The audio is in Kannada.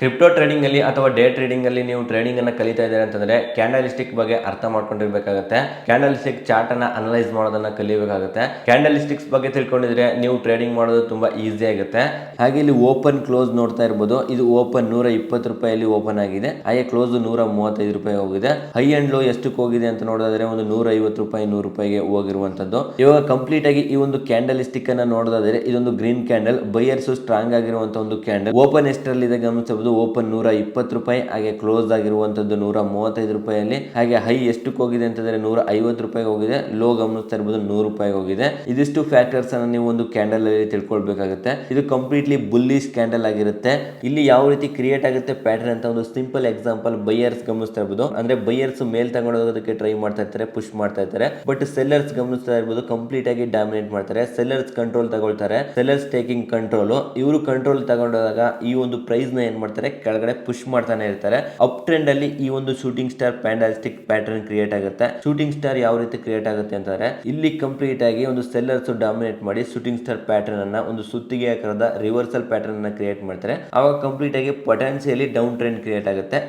ಕ್ರಿಪ್ಟೋ ಟ್ರೇಡಿಂಗ್ ಅಲ್ಲಿ ಅಥವಾ ಡೇ ಟ್ರೇಡಿಂಗ್ ಅಲ್ಲಿ ನೀವು ಟ್ರೇಡಿಂಗ್ ಅನ್ನ ಕಲಿತಾ ಇದ್ದೀರಾ ಅಂತಂದ್ರೆ ಕ್ಯಾಂಡಲಿಸ್ಟಿಕ್ ಬಗ್ಗೆ ಅರ್ಥ ಮಾಡ್ಕೊಂಡಿರ್ಬೇಕಾಗುತ್ತೆ. ಕ್ಯಾಂಡಲಿಸ್ಟಿಕ್ ಚಾರ್ಟ್ ಅನ್ನ ಅನಲೈಸ್ ಮಾಡೋದನ್ನ ಕಲಿಬೇಕಾಗುತ್ತೆ. ಕ್ಯಾಂಡಲಿಸ್ಟಿಕ್ಸ್ ಬಗ್ಗೆ ತಿಳ್ಕೊಂಡಿದ್ರೆ ನೀವು ಟ್ರೇಡಿಂಗ್ ಮಾಡೋದು ತುಂಬಾ ಈಸಿ ಆಗುತ್ತೆ. ಹಾಗೆ ಇಲ್ಲಿ ಓಪನ್ ಕ್ಲೋಸ್ ನೋಡ್ತಾ ಇರಬಹುದು. ಇದು ಓಪನ್ 120 ರೂಪಾಯಿಯಲ್ಲಿ ಓಪನ್ ಆಗಿದೆ. ಹಾಗೆ ಕ್ಲೋಸ್ 135 ರೂಪಾಯಿ ಹೋಗಿದೆ. ಹೈ ಅಂಡ್ ಲೋ ಎಷ್ಟಕ್ಕೆ ಹೋಗಿದೆ ಅಂತ ನೋಡಿದ್ರೆ ಒಂದು 150 ರೂಪಾಯಿ 100 ರೂಪಾಯಿಗೆ ಹೋಗಿರುವಂತದ್ದು. ಇವಾಗ ಕಂಪ್ಲೀಟ್ ಆಗಿ ಈ ಒಂದು ಕ್ಯಾಂಡಲಿಸ್ಟಿಕ್ ಅನ್ನ ನೋಡೋದಾದ್ರೆ ಇದೊಂದು ಗ್ರೀನ್ ಕ್ಯಾಂಡಲ್, ಬೈಯರ್ಸ್ ಸ್ಟ್ರಾಂಗ್ ಆಗಿರುವಂತಹ ಒಂದು ಕ್ಯಾಂಡಲ್. ಓಪನ್ ಎಷ್ಟರಲ್ಲಿದೆ ಗಮನಿಸಬಹುದು. ಓಪನ್ 120 ರೂಪಾಯಿ, ಹಾಗೆ ಕ್ಲೋಸ್ ಆಗಿರುವಂತದ್ದು 135 ರೂಪಾಯಿಯಲ್ಲಿ. ಹಾಗೆ ಹೈ ಎಷ್ಟಕ್ಕೆ ಹೋಗಿದೆ ಅಂತಂದ್ರೆ 150 ರೂಪಾಯಿಗೆ ಹೋಗಿದೆ. ಲೋ ಗಮನಿಸ್ತಾ ಇರಬಹುದು 100 ರೂಪಾಯಿಗೆ ಹೋಗಿದೆ. ಇದಿಷ್ಟು ಫ್ಯಾಕ್ಟರ್ಸ್ ಅನ್ನ ನೀವು ಒಂದು ಕ್ಯಾಂಡಲ್ ಅಲ್ಲಿ ತಿಳ್ಕೊಳ್ಬೇಕಾಗುತ್ತೆ. ಇದು ಕಂಪ್ಲೀಟ್ಲಿ ಬುಲ್ಲಿಶ್ ಕ್ಯಾಂಡಲ್ ಆಗಿರುತ್ತೆ. ಇಲ್ಲಿ ಯಾವ ರೀತಿ ಕ್ರಿಯೇಟ್ ಆಗುತ್ತೆ ಪ್ಯಾಟರ್ನ್ ಅಂತ ಒಂದು ಸಿಂಪಲ್ ಎಕ್ಸಾಂಪಲ್ ಬೈಯರ್ಸ್ ಗಮನಿಸ್ತಾ ಇರಬಹುದು. ಅಂದ್ರೆ ಬೈಯರ್ಸ್ ಮೇಲ್ ತಗೊಂಡೋಗೋದಕ್ಕೆ ಟ್ರೈ ಮಾಡ್ತಾ ಇರ್ತಾರೆ, ಪುಷ್ ಮಾಡ್ತಾ ಇರ್ತಾರೆ. ಬಟ್ ಸೆಲ್ಲರ್ಸ್ ಗಮನಿಸ್ತಾ ಇರಬಹುದು ಕಂಪ್ಲೀಟ್ ಆಗಿ ಡಾಮಿನೇಟ್ ಮಾಡ್ತಾರೆ. ಸೆಲ್ಲರ್ಸ್ ಕಂಟ್ರೋಲ್ ತಗೊಳ್ತಾರೆ, ಸೆಲ್ಲರ್ಸ್ ಟೇಕಿಂಗ್ ಕಂಟ್ರೋಲ್. ಇವರು ಕಂಟ್ರೋಲ್ ತಗೊಂಡಾಗ ಈ ಒಂದು ಪ್ರೈಸ್ ನ ಏನ್ ಮಾಡ್ತಾರೆ ಕೆಳಗಡೆ ಪುಷ್ ಮಾಡ್ತಾನೆ ಇರ್ತಾರೆ. ಅಪ್ ಟ್ರೆಂಡ್ ಅಲ್ಲಿ ಈ ಒಂದು ಶೂಟಿಂಗ್ ಸ್ಟಾರ್ ಪ್ಯಾಂಡಲಿಸ್ಟಿಕ್ ಪ್ಯಾಟರ್ನ್ ಕ್ರಿಯೇಟ್ ಆಗುತ್ತೆ. ಶೂಟಿಂಗ್ ಸ್ಟಾರ್ ಯಾವ ರೀತಿ ಕ್ರಿಯೇಟ್ ಆಗುತ್ತೆ ಅಂತಂದ್ರೆ ಇಲ್ಲಿ ಕಂಪ್ಲೀಟ್ ಆಗಿ ಒಂದು ಸೆಲ್ಲರ್ಸ್ ಡಾಮಿನೇಟ್ ಮಾಡಿ ಶೂಟಿಂಗ್ ಸ್ಟಾರ್ ಪ್ಯಾಟರ್ನ್ ಅನ್ನ ಒಂದು ಸುತ್ತಿಗೆ ಆಕಾರದ ರಿವರ್ಸಲ್ ಪ್ಯಾಟರ್ನ್ ಅನ್ನ ಕ್ರಿಯೇಟ್ ಮಾಡ್ತಾರೆ. ಅವಾಗ ಕಂಪ್ಲೀಟ್ ಆಗಿ ಪೊಟೆನ್ಶಿಯಲಿ ಡೌನ್ ಟ್ರೆಂಡ್ ಕ್ರಿಯೇಟ್ ಆಗುತ್ತೆ.